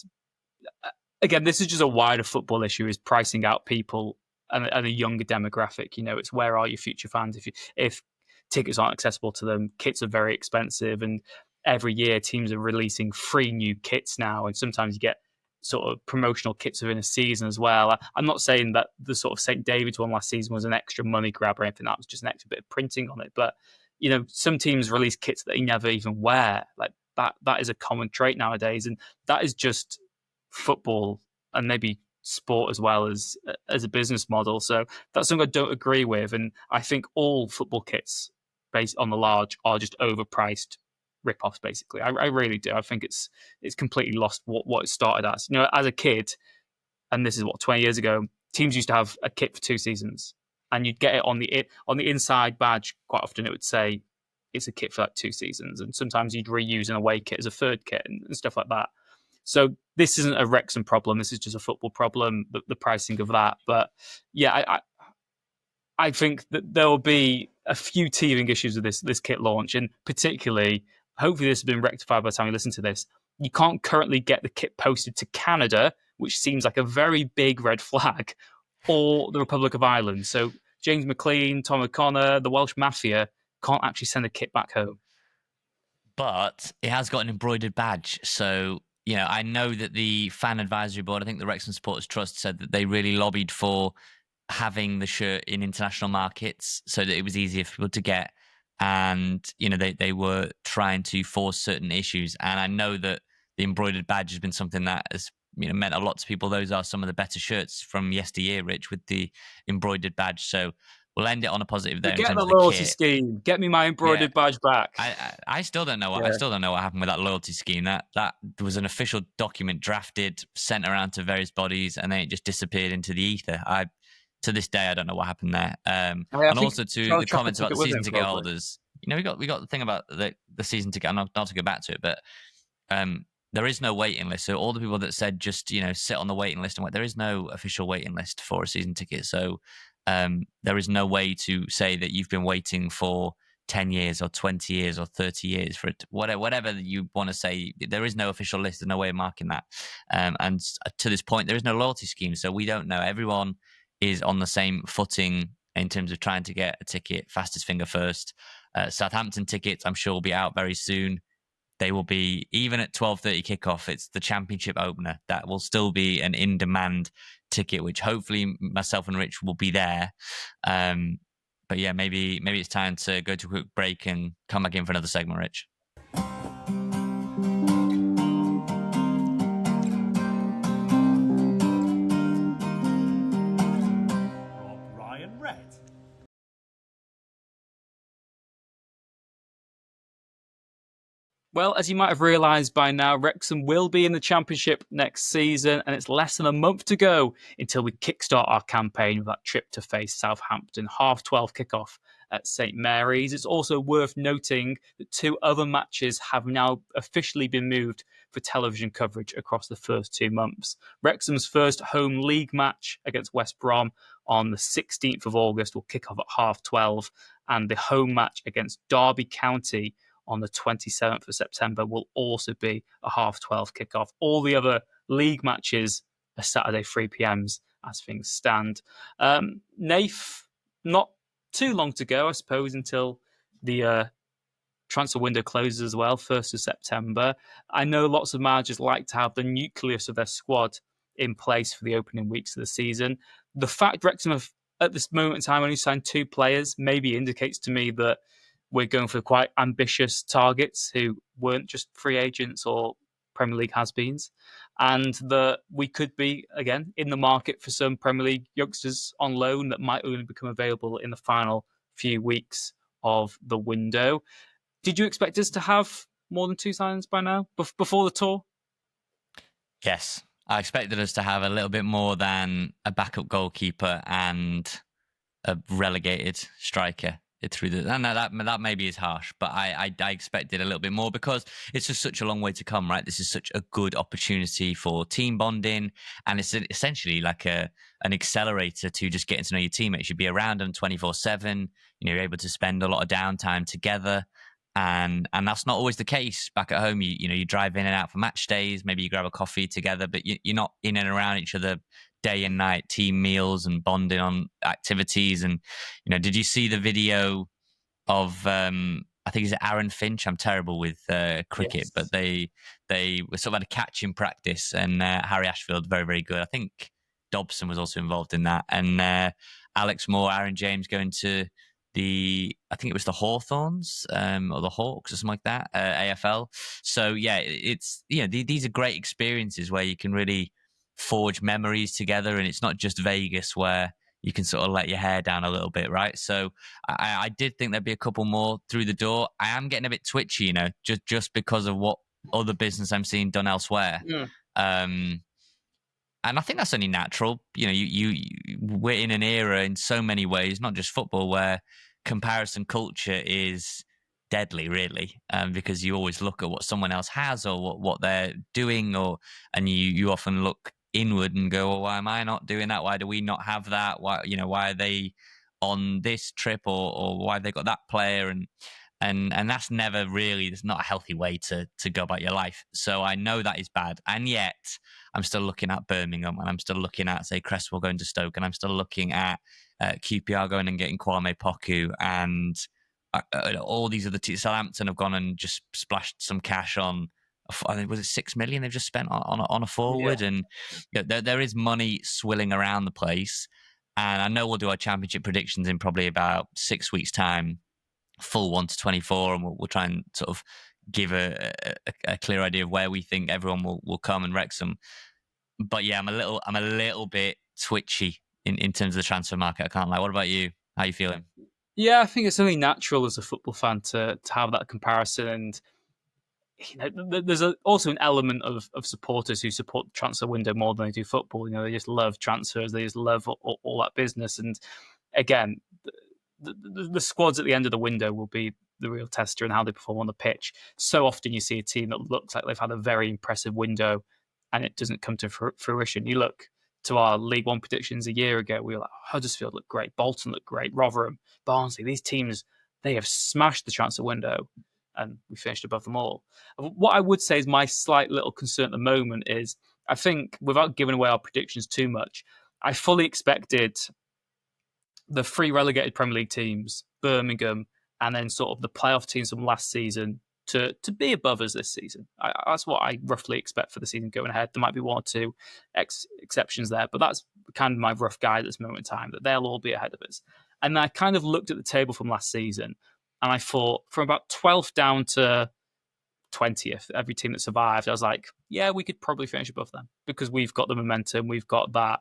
again, this is just a wider football issue: is pricing out people and a younger demographic. It's where are your future fans if tickets aren't accessible to them. Kits are very expensive, and every year teams are releasing 3 new kits now, and sometimes you get sort of promotional kits within a season as well. I'm not saying that the sort of St. David's one last season was an extra money grab or anything. That was just an extra bit of printing on it. But some teams release kits that they never even wear. Like that is a common trait nowadays, and that is just football and maybe sport as well as a business model. So that's something I don't agree with, and I think all football kits based on the large are just overpriced rip-offs. Basically, I really do. I think it's completely lost what it started as. As a kid, and this is 20 years ago, teams used to have a kit for 2 seasons, and you'd get it on the inside badge. Quite often, it would say it's a kit for 2 seasons, and sometimes you'd reuse an away kit as a third kit and stuff like that. So this isn't a Wrexham problem. This is just a football problem, the pricing of that. But yeah, I think that there will be a few teething issues with this kit launch, and particularly, hopefully this has been rectified by the time you listen to this. You can't currently get the kit posted to Canada, which seems like a very big red flag, or the Republic of Ireland. So James McLean, Tom O'Connor, the Welsh Mafia can't actually send a kit back home.
But it has got an embroidered badge. So, I know that the fan advisory board, I think the Wrexham Supporters Trust, said that they really lobbied for having the shirt in international markets so that it was easier for people to get. And, they were trying to force certain issues. And I know that the embroidered badge has been something that has meant a lot to people. Those are some of the better shirts from yesteryear, Rich, with the embroidered badge. So we'll end it on a positive there in
Forget
terms
the
of the
loyalty
kit.
scheme. Get me my
Yeah.
embroidered badge back.
I still don't know I still don't know what happened with that loyalty scheme. That was an official document drafted, sent around to various bodies, and then it just disappeared into the ether. To this day I don't know what happened there. And also to the comments about the season ticket holders. We got the thing about the season ticket. Not to go back to it, but there is no waiting list. So all the people that said just sit on the waiting list and wait, there is no official waiting list for a season ticket. So there is no way to say that you've been waiting for 10 years or 20 years or 30 years for it, whatever you want to say. There is no official list. There's no way of marking that. And to this point, there is no loyalty scheme. So we don't know. Everyone is on the same footing in terms of trying to get a ticket, fastest finger first. Southampton tickets, I'm sure, will be out very soon. They will be, even at 12:30 kickoff, it's the championship opener. That will still be an in-demand ticket, which hopefully myself and Rich will be there. But yeah, maybe it's time to go to a quick break and come back in for another segment, Rich.
Well, as you might have realised by now, Wrexham will be in the Championship next season, and it's less than a month to go until we kickstart our campaign with that trip to face Southampton, 12:30 kickoff at St Mary's. It's also worth noting that 2 other matches have now officially been moved for television coverage across the first 2 months. Wrexham's first home league match against West Brom on the 16th of August will kick off at 12:30, and the home match against Derby County on the 27th of September will also be a 12:30 kickoff. All the other league matches are Saturday 3 p.m.s as things stand. Nath, not too long to go, I suppose, until the transfer window closes as well, 1st of September. I know lots of managers like to have the nucleus of their squad in place for the opening weeks of the season. The fact Wrexham have, at this moment in time, only signed 2 players maybe indicates to me that we're going for quite ambitious targets who weren't just free agents or Premier League has-beens, and that we could be, again, in the market for some Premier League youngsters on loan that might only become available in the final few weeks of the window. Did you expect us to have more than 2 signings by now, before the tour?
Yes, I expected us to have a little bit more than a backup goalkeeper and a relegated striker through the. No, that maybe is harsh, but I expected a little bit more because it's just such a long way to come, right? This is such a good opportunity for team bonding, and it's essentially like an accelerator to just getting to know your teammates. You'd be around them 24/7. You're able to spend a lot of downtime together. And that's not always the case back at home. You drive in and out for match days. Maybe you grab a coffee together, but you're not in and around each other day and night, team meals and bonding on activities. And did you see the video of I think it's Aaron Finch? I'm terrible with cricket, but
Yes.
they were sort of had a catch in practice, and Harry Ashfield very, very good. I think Dobson was also involved in that, and Alex Moore, Aaron James going to I think it was the Hawthorns or the Hawks or something like that, AFL. So yeah, it's these are great experiences where you can really forge memories together, and it's not just Vegas where you can sort of let your hair down a little bit, right? So I did think there'd be a couple more through the door. I am getting a bit twitchy, just because of what other business I'm seeing done elsewhere.
Mm.
And I think that's only natural. We're in an era in so many ways, not just football, where comparison culture is deadly, really, because you always look at what someone else has or what they're doing, and you often look inward and go, well, why am I not doing that? Why do we not have that? Why are they on this trip, or why have they got that player? And that's never really, it's not a healthy way to go about your life. So I know that is bad. And yet I'm still looking at Birmingham, and I'm still looking at, say, Cresswell going to Stoke, and I'm still looking at QPR going and getting Kwame Poku, and all these other teams. Southampton have gone and just splashed some cash on, I think, was it 6 million they've just spent on a forward?
Yeah.
And there is money swilling around the place. And I know we'll do our championship predictions in probably about 6 weeks' time, full 1 to 24, and we'll try and sort of give a clear idea of where we think everyone will come in Wrexham. But yeah, I'm a little bit twitchy in terms of the transfer market. I can't lie. What about you? How are you feeling?
Yeah, I think it's only natural as a football fan to have that comparison. And there's also an element of supporters who support the transfer window more than they do football. They just love transfers. They just love all that business. And again, the squads at the end of the window will be the real tester in how they perform on the pitch. So often you see a team that looks like they've had a very impressive window and it doesn't come to fruition. You look to our League One predictions a year ago, we were like, Huddersfield looked great, Bolton looked great, Rotherham, Barnsley. These teams, they have smashed the transfer window and we finished above them all. What I would say is my slight little concern at the moment is, I think, without giving away our predictions too much, I fully expected the 3 relegated Premier League teams, Birmingham, and then sort of the playoff teams from last season to be above us this season. That's what I roughly expect for the season going ahead. There might be 1 or 2 exceptions there, but that's kind of my rough guide at this moment in time, that they'll all be ahead of us. And I kind of looked at the table from last season, and I thought from about 12th down to 20th, every team that survived, I was like, yeah, we could probably finish above them because we've got the momentum, we've got that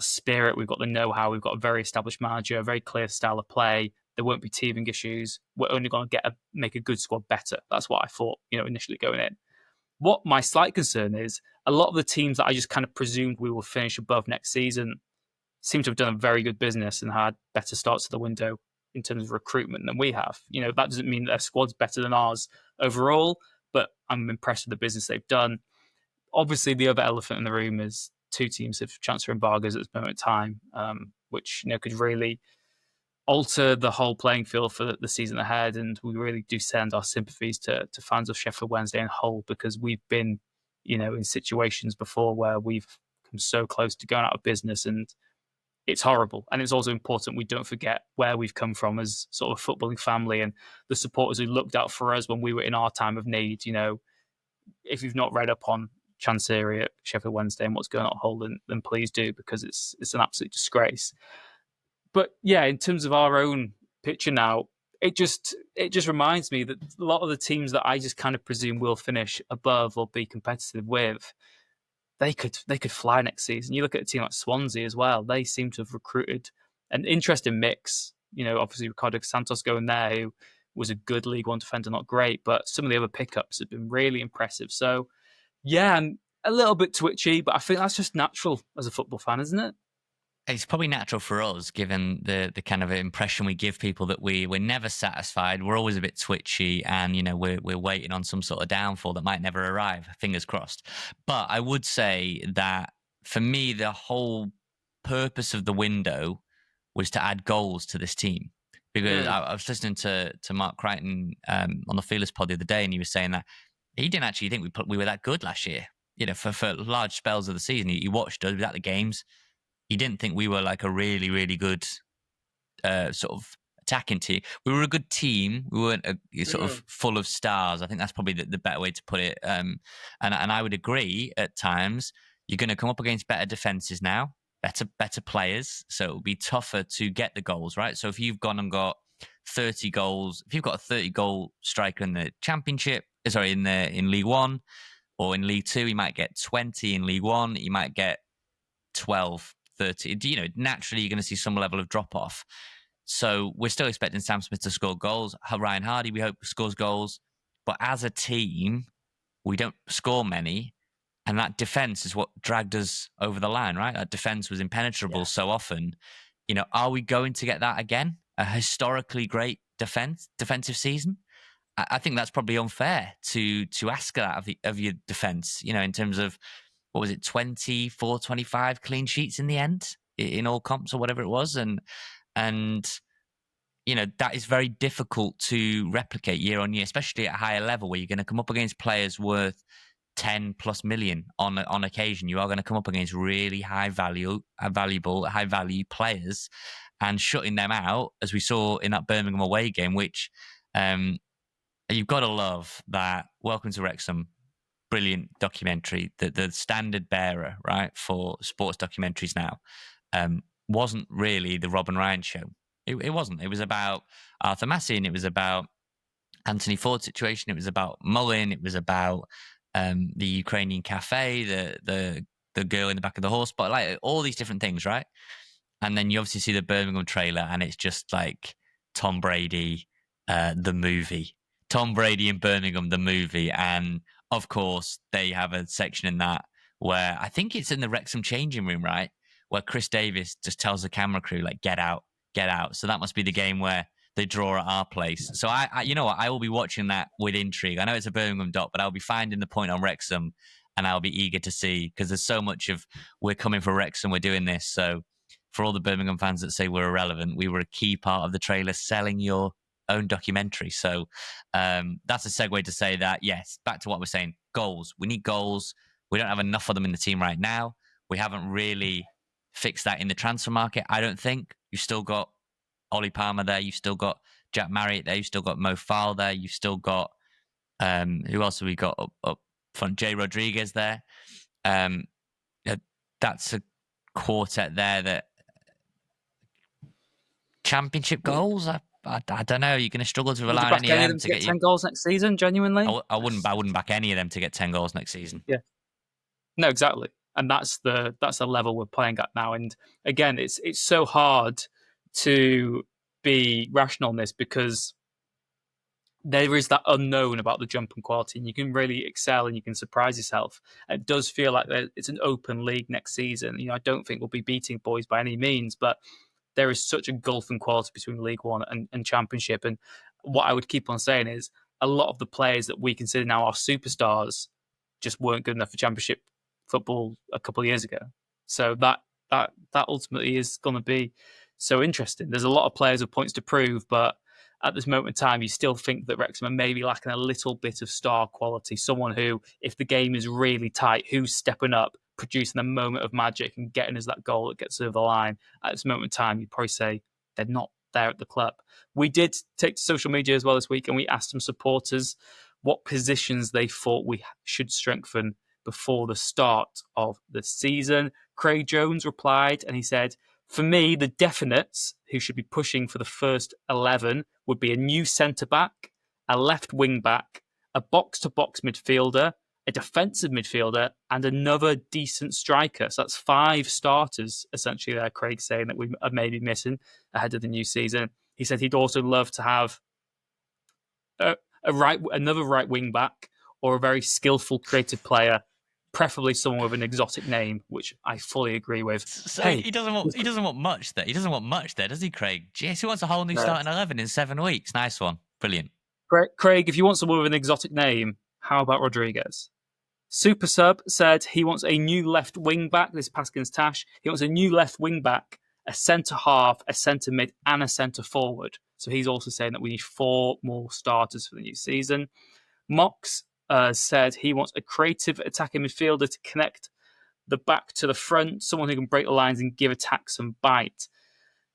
spirit, we've got the know-how, we've got a very established manager, a very clear style of play. There won't be teething issues. We're only going to make a good squad better. That's what I thought, initially going in. What my slight concern is, a lot of the teams that I just kind of presumed we will finish above next season seem to have done a very good business and had better starts to the window in terms of recruitment than we have. That doesn't mean their squad's better than ours overall, but I'm impressed with the business they've done. Obviously, the other elephant in the room is two teams have transfer embargoes at this moment in time, which could really alter the whole playing field for the season ahead. And we really do send our sympathies to fans of Sheffield Wednesday and Hull, because we've been, in situations before where we've come so close to going out of business, and it's horrible. And it's also important we don't forget where we've come from as sort of a footballing family and the supporters who looked out for us when we were in our time of need. If you've not read up on Chancery at Sheffield Wednesday and what's going on at Hull, then please do, because it's an absolute disgrace. But yeah, in terms of our own picture now, it just reminds me that a lot of the teams that I just kind of presume will finish above or be competitive with, they could fly next season. You look at a team like Swansea as well; they seem to have recruited an interesting mix. Obviously Ricardo Santos going there, who was a good League One defender, not great, but some of the other pickups have been really impressive. So yeah, I'm a little bit twitchy, but I think that's just natural as a football fan, isn't it?
It's probably natural for us, given the kind of impression we give people that we're never satisfied. We're always a bit twitchy, and we're waiting on some sort of downfall that might never arrive. Fingers crossed. But I would say that for me, the whole purpose of the window was to add goals to this team. Because I was listening to Mark Crichton on the Fearless Pod the other day, and he was saying that he didn't actually think we were that good last year. For large spells of the season, he watched us without the games. He didn't think we were like a really, really good sort of attacking team. We were a good team. We weren't sort of full of stars. I think that's probably the better way to put it. And I would agree at times. You're going to come up against better defenses now, better players. So it will be tougher to get the goals, right? So if you've gone and got 30 goals, if you've got a 30-goal striker in the Championship, in League One or in League Two, you might get 20 in League One. You might get 12, 30. Naturally, you're going to see some level of drop off. So we're still expecting Sam Smith to score goals. Ryan Hardy, we hope, scores goals. But as a team, we don't score many. And that defense is what dragged us over the line, right? That defense was impenetrable so often. Are we going to get that again? A historically great defensive season? I think that's probably unfair to ask that of your defense, in terms of, what was it, 24, 25 clean sheets in the end in all comps or whatever it was. And that is very difficult to replicate year on year, especially at a higher level where you're going to come up against players worth 10 plus million on occasion. You are going to come up against really valuable, high value players, and shutting them out, as we saw in that Birmingham away game, which you've got to love that. Welcome to Wrexham. Brilliant documentary. The standard bearer, right, for sports documentaries now, wasn't really the Rob and Ryan show. It wasn't. It was about Arthur Massey, and it was about Anthony Ford's situation. It was about Mullin. It was about the Ukrainian cafe, the girl in the back of the horse, but like all these different things, right? And then you obviously see the Birmingham trailer, and it's just like Tom Brady, the movie. Tom Brady in Birmingham, the movie. And of course, they have a section in that where I think it's in the Wrexham changing room, right? Where Chris Davis just tells the camera crew, like, get out, get out. So that must be the game where they draw at our place. So I you know what? I will be watching that with intrigue. I know it's a Birmingham dot, but I'll be finding the point on Wrexham, and I'll be eager to see, because there's so much of, we're coming for Wrexham, we're doing this. So for all the Birmingham fans that say we're irrelevant, we were a key part of the trailer selling your own documentary. So that's a segue to say that, yes, back to what we're saying, goals. We need goals. We don't have enough of them in the team right now. We haven't really fixed that in the transfer market, I don't think. You've still got Ollie Palmer there. You've still got Jack Marriott there. You've still got Mo Farrell there. You've still got, who else have we got up front? Jay Rodriguez there. That's a quartet there that Championship goals, I don't know. You're going to struggle to rely on any of them to get
10 goals next season, genuinely?
I wouldn't back any of them to get 10 goals next season.
Yeah. No, exactly. And that's the level we're playing at now. And again, it's so hard to be rational on this because there is that unknown about the jump in quality, and you can really excel and you can surprise yourself. It does feel like it's an open league next season. I don't think we'll be beating boys by any means, but there is such a gulf in quality between League One and Championship. And what I would keep on saying is a lot of the players that we consider now our superstars just weren't good enough for Championship football a couple of years ago. So that ultimately is going to be so interesting. There's a lot of players with points to prove, but at this moment in time, you still think that Wrexham are maybe lacking a little bit of star quality. Someone who, if the game is really tight, who's stepping up, producing a moment of magic and getting us that goal that gets over the line. At this moment in time, you'd probably say they're not there at the club. We did take to social media as well this week, and we asked some supporters what positions they thought we should strengthen before the start of the season. Craig Jones replied, and he said, for me, the definites who should be pushing for the first 11 would be a new centre-back, a left wing-back, a box-to-box midfielder, a defensive midfielder, and another decent striker. So that's 5 starters, essentially, there, Craig, saying that we are maybe missing ahead of the new season. He said he'd also love to have another right wing-back or a very skillful, creative player, preferably someone with an exotic name, which I fully agree with.
So he doesn't want much there. He doesn't want much there, does he, Craig? Jeez, he wants a whole new starting 11 in 7 weeks. Nice one. Brilliant.
Craig, if you want someone with an exotic name, how about Rodriguez? Super Sub said he wants a new left wing back. This is Paskin's Tash. He wants a new left wing back, a centre half, a centre mid, and a centre forward. So he's also saying that we need 4 more starters for the new season. Mox said he wants a creative attacking midfielder to connect the back to the front, someone who can break the lines and give attack some bite.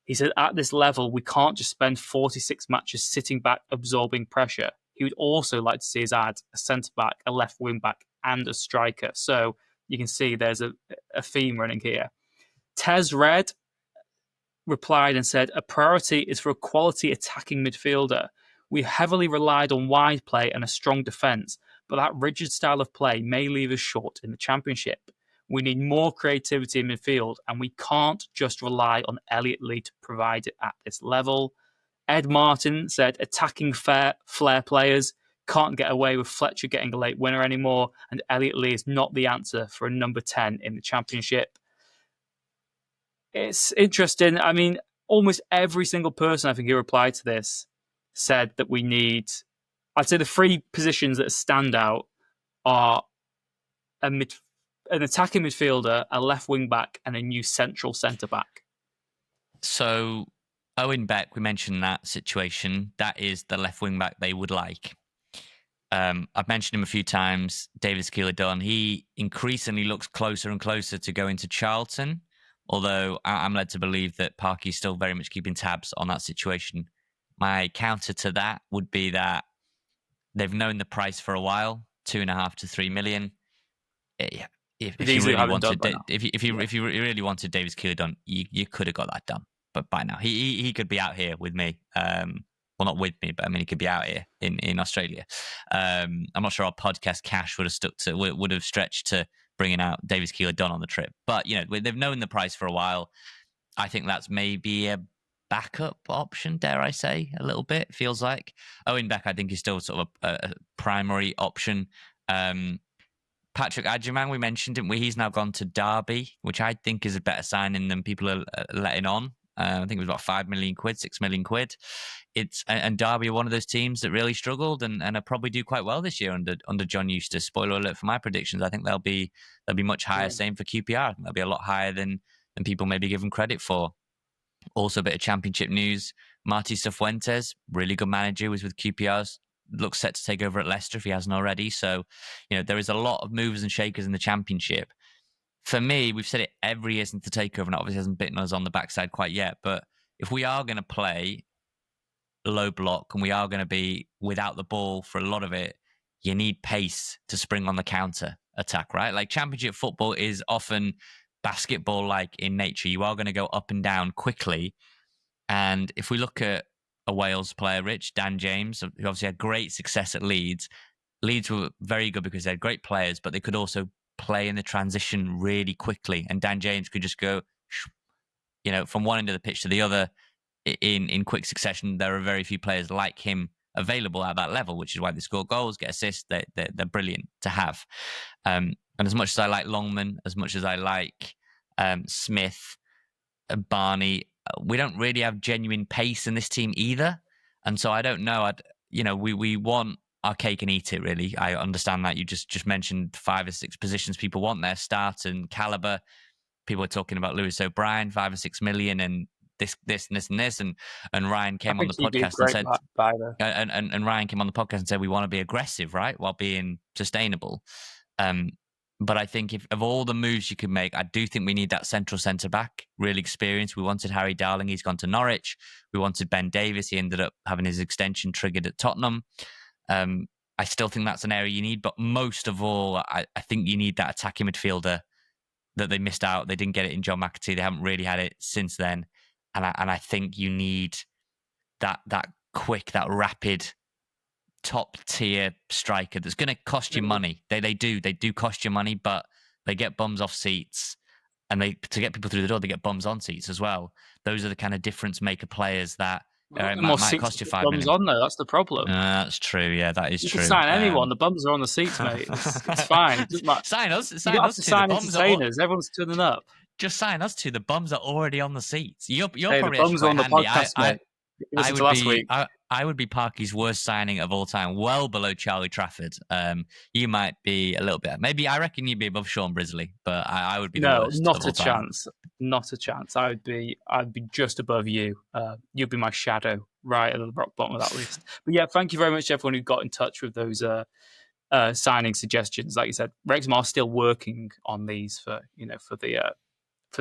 He said at this level, we can't just spend 46 matches sitting back absorbing pressure. He would also like to see us add a centre-back, a left wing-back, and a striker. So you can see there's a theme running here. Tez Red replied and said, a priority is for a quality attacking midfielder. We heavily relied on wide play and a strong defence, but that rigid style of play may leave us short in the Championship. We need more creativity in midfield, and we can't just rely on Elliot Lee to provide it at this level. Ed Martin said attacking flair players can't get away with Fletcher getting a late winner anymore, and Elliot Lee is not the answer for a number 10 in the Championship. It's interesting. I mean, almost every single person I think who replied to this said that we need, I'd say the 3 positions that stand out are an attacking midfielder, a left wing back, and a new central centre back.
So Owen Beck, we mentioned that situation. That is the left wing back they would like. I've mentioned him a few times. David Keeler-Dunn. He increasingly looks closer and closer to going to Charlton, although I'm led to believe that Parky's still very much keeping tabs on that situation. My counter to that would be that they've known the price for a while, 2.5 to 3 million. If you really wanted David Keeler-Dunn, you could have got that done. But by now, he could be out here with me. Well, not with me, but I mean, he could be out here in Australia. I'm not sure our podcast cash would have stretched to bringing out David Keeler-Dunn on the trip. But they've known the price for a while. I think that's maybe a backup option, dare I say, a little bit. Feels like Owen Beck, I think, is still sort of a primary option. Patrick Adjumang, we mentioned, didn't we? He's now gone to Derby, which I think is a better signing than people are letting on. I think it was about 5 million quid, 6 million quid. And Derby are one of those teams that really struggled and will probably do quite well this year under John Eustace. Spoiler alert for my predictions. I think they'll be much higher. Same for QPR. They'll be a lot higher than people maybe give them credit for. Also, a bit of Championship news. Marti Cifuentes, really good manager, was with QPR. Looks set to take over at Leicester if he hasn't already. So, there is a lot of movers and shakers in the Championship. For me, we've said it every year since the takeover, and obviously hasn't bitten us on the backside quite yet. But if we are going to play low block and we are going to be without the ball for a lot of it, you need pace to spring on the counter attack, right? Like Championship football is often basketball-like in nature. You are going to go up and down quickly. And if we look at a Wales player, Rich, Dan James, who obviously had great success at Leeds. Leeds were very good because they had great players, but they could also play in the transition really quickly. And Dan James could just go, from one end of the pitch to the other, in quick succession. There are very few players like him available at that level, which is why they score goals, get assists. They're brilliant to have. And as much as I like Longman, as much as I like Smith, Barney, we don't really have genuine pace in this team either. And so I don't know. We want our cake and eat it, really. I understand that you just mentioned 5 or 6 positions people want their start and caliber. People are talking about Lewis O'Brien, 5 or 6 million, and this and this and this. And Ryan
I
came on
think
the
he'd be a
podcast and
great
said,
buyer.
and Ryan came on the podcast and said we want to be aggressive, right, while being sustainable. But I think if of all the moves you could make, I do think we need that central centre back, really experienced. We wanted Harry Darling, he's gone to Norwich. We wanted Ben Davies, he ended up having his extension triggered at Tottenham. I still think that's an area you need, but most of all, I think you need that attacking midfielder that they missed out. They didn't get it in John McAtee. They haven't really had it since then, and I think you need that quick, that rapid, top tier striker that's going to cost you money. They do cost you money, but they get bums off seats, and to get people through the door, they get bums on seats as well. Those are the kind of difference maker players that might cost you 5
bums
million.
on though. That's the problem.
That's true. Yeah, that is
You
true.
can sign anyone. The bums are on the seats, mate. It's fine. It doesn't matter.
Sign us.
You
Sign
don't have
us
to
to the
sign
bums.
entertainers. Everyone's turning up.
Just sign us to the bums are already on the seats. You're
Hey,
probably
the
actually
bums are
quite
on the
handy.
podcast, mate.
I
Listen
would
to last
be
week.
I would be Parky's worst signing of all time, well below Charlie Trafford. You might be a little bit. Maybe I reckon you'd be above Sean Brisley, but I would be the worst.
Not
of all
a
time.
chance. Not a chance. I'd be just above you. You'd be my shadow, right at the rock bottom of that list. But yeah, thank you very much, everyone who got in touch with those signing suggestions. Like you said, Wrexham are still working on these for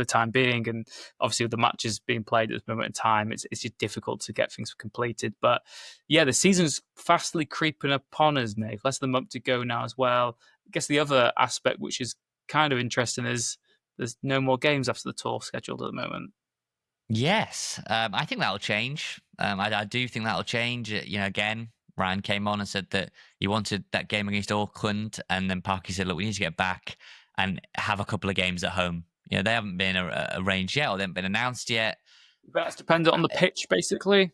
the time being, and obviously with the matches being played at this moment in time, it's just difficult to get things completed. But yeah, the season's fastly creeping upon us, Nate. Less than a month to go now as well. I guess the other aspect which is kind of interesting is there's no more games after the tour scheduled at the moment.
Yes, I think that'll change. I do think that'll change. Again, Ryan came on and said that he wanted that game against Auckland, and then Parky said, "Look, we need to get back and have a couple of games at home." They haven't been arranged yet, or they haven't been announced yet.
That's dependent on the pitch, basically.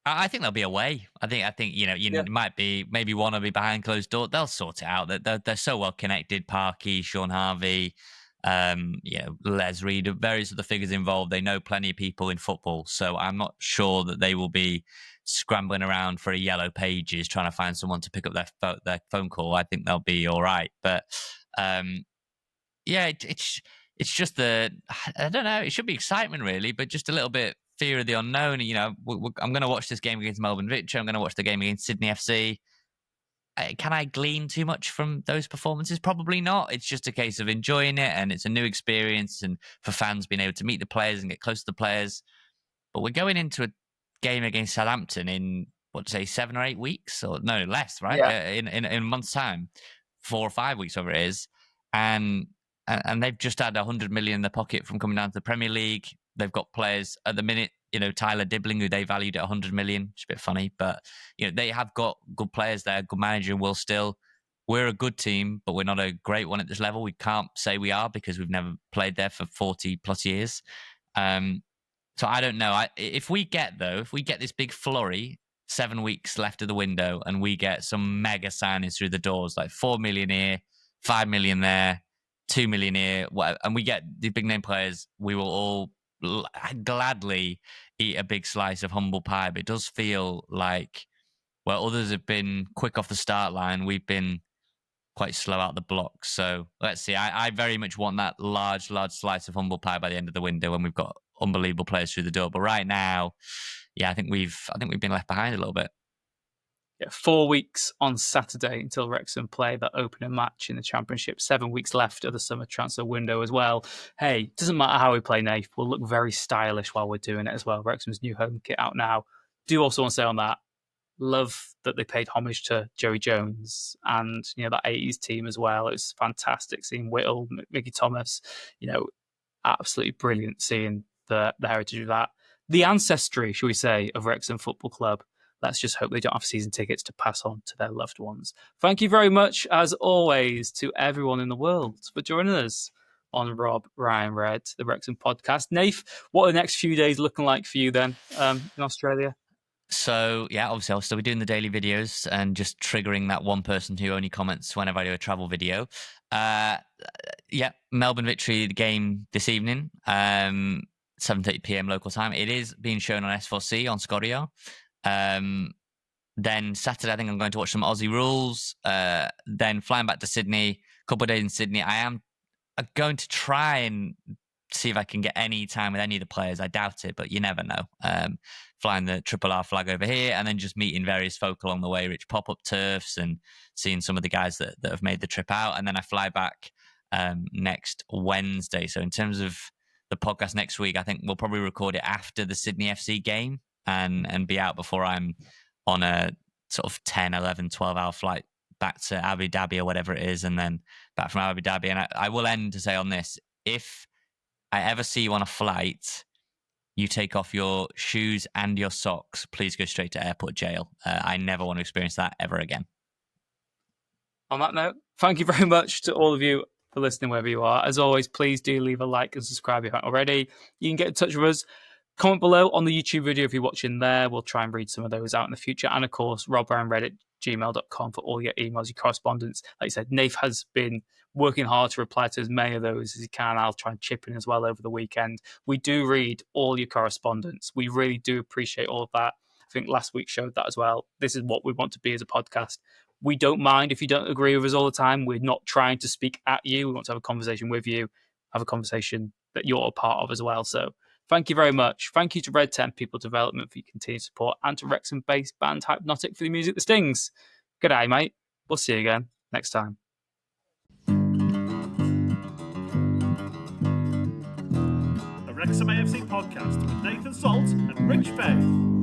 I think they'll be away. I think might be maybe one will be behind closed door. They'll sort it out. They're so well connected. Parky, Sean Harvey, Les Reed, various other figures involved. They know plenty of people in football, so I'm not sure that they will be scrambling around for a yellow pages trying to find someone to pick up their phone call. I think they'll be all right. But it's just I don't know. It should be excitement, really, but just a little bit fear of the unknown. I'm going to watch this game against Melbourne Victory. I'm going to watch the game against Sydney FC. Can I glean too much from those performances? Probably not. It's just a case of enjoying it, and it's a new experience, and for fans being able to meet the players and get close to the players. But we're going into a game against Southampton in 7 or 8 weeks, or no less, right?
Yeah.
In a month's time, 4 or 5 weeks, whatever it is, and they've just had 100 million in their pocket from coming down to the Premier League. They've got players at the minute, Tyler Dibbling, who they valued at 100 million. It's a bit funny, but they have got good players there, good manager. Will Still. We're a good team, but we're not a great one at this level. We can't say we are because we've never played there for 40 plus years. So I don't know. If we get this big flurry, 7 weeks left of the window, and we get some mega signings through the doors, like 4 million here, 5 million there, 2 million here, whatever, and we get the big name players, we will all gladly eat a big slice of humble pie. But it does feel like, well, others have been quick off the start line. We've been quite slow out the blocks. So let's see. I very much want that large slice of humble pie by the end of the window when we've got unbelievable players through the door. But right now, I think we've been left behind a little bit.
Yeah, 4 weeks on Saturday until Wrexham play that opening match in the Championship. 7 weeks left of the summer transfer window as well. Hey, doesn't matter how we play, Nath. We'll look very stylish while we're doing it as well. Wrexham's new home kit out now. Do also want to say on that, love that they paid homage to Joey Jones and that 80s team as well. It was fantastic seeing Whittle, Mickey Thomas. Absolutely brilliant seeing the heritage of that. The ancestry, shall we say, of Wrexham Football Club. Let's just hope they don't have season tickets to pass on to their loved ones. Thank you very much, as always, to everyone in the world for joining us on Rob, Ryan, Red, the Wrexham podcast. Nath, what are the next few days looking like for you then in Australia?
So, yeah, obviously I'll still be doing the daily videos and just triggering that one person who only comments whenever I do a travel video. Yeah, Melbourne victory, the game this evening, 7:30 p.m. local time. It is being shown on S4C on Scorio. Then Saturday, I think I'm going to watch some Aussie Rules. Then flying back to Sydney, a couple of days in Sydney. I am going to try and see if I can get any time with any of the players. I doubt it, but you never know. Flying the Triple R flag over here and then just meeting various folk along the way, Rich pop-up turfs, and seeing some of the guys that have made the trip out. And then I fly back next Wednesday. So in terms of the podcast next week, I think we'll probably record it after the Sydney FC game and be out before I'm on a sort of 10, 11, 12-hour flight back to Abu Dhabi or whatever it is, and then back from Abu Dhabi. And I will end to say on this, if I ever see you on a flight, you take off your shoes and your socks, please go straight to airport jail. I never want to experience that ever again.
On that note, thank you very much to all of you for listening wherever you are. As always, please do leave a like and subscribe if you haven't already. You can get in touch with us. Comment below on the YouTube video if you're watching there. We'll try and read some of those out in the future. And of course, robbrownreddit@gmail.com for all your emails, your correspondence. Like I said, Nath has been working hard to reply to as many of those as he can. I'll try and chip in as well over the weekend. We do read all your correspondence. We really do appreciate all of that. I think last week showed that as well. This is what we want to be as a podcast. We don't mind if you don't agree with us all the time. We're not trying to speak at you. We want to have a conversation with you, have a conversation that you're a part of as well. So thank you very much. Thank you to Red 10 People Development for your continued support, and to Wrexham-based band Hypnotic for the music that stings. Good day, mate. We'll see you again next time.
The Wrexham AFC podcast with Nathan Salt and Rich Bay.